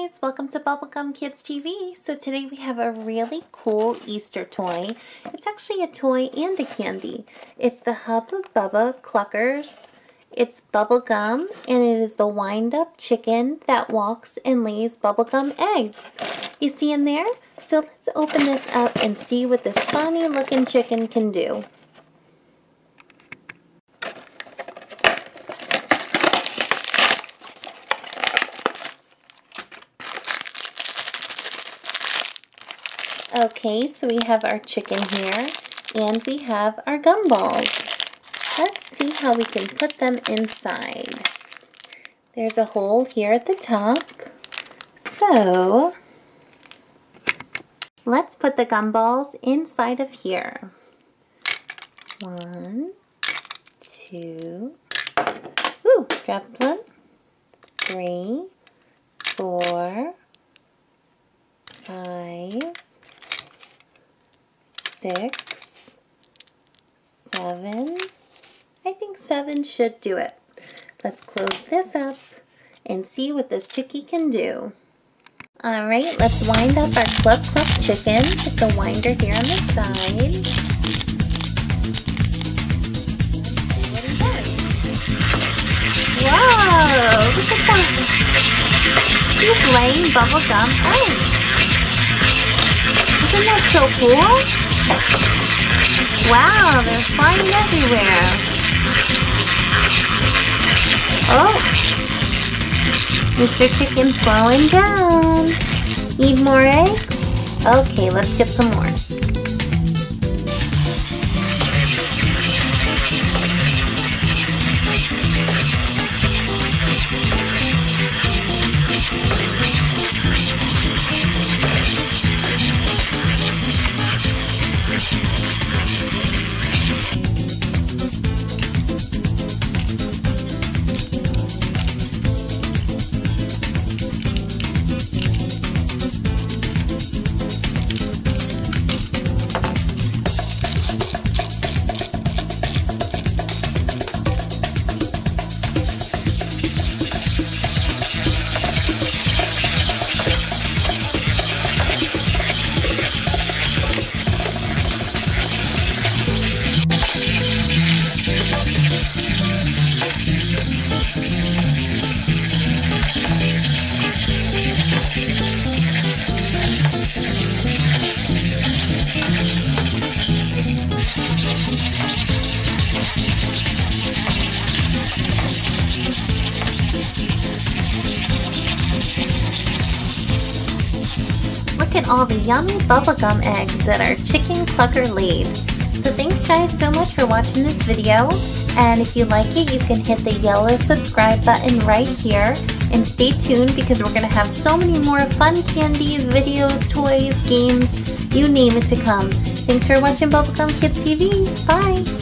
guys, welcome to Bubblegum Kids TV. So today we have a really cool Easter toy. It's actually a toy and a candy. It's the Hubba Bubba Cluckers. It's bubblegum and it is the wind up chicken that walks and lays bubblegum eggs. You see him there? So let's open this up and see what this funny looking chicken can do. Okay, so we have our chicken here, and we have our gumballs. Let's see how we can put them inside. There's a hole here at the top. So, let's put the gumballs inside of here. 1, 2, ooh, dropped one, 3, 4, 5, 6, 7. I think 7 should do it. Let's close this up and see what this chickie can do. Alright, let's wind up our cluck cluck chicken. Put the winder here on the side. Whoa! Look at that! He's laying bubblegum eggs. Isn't that so cool? Wow, they're flying everywhere. Oh, Mr. Chicken's slowing down. Need more eggs? Okay, let's get some more. Look at all the yummy bubblegum eggs that our chicken clucker laid. So thanks guys so much for watching this video, and if you like it you can hit the yellow subscribe button right here, and stay tuned because we're going to have so many more fun candies, videos, toys, games, you name it to come. Thanks for watching Bubblegum Kids TV. Bye!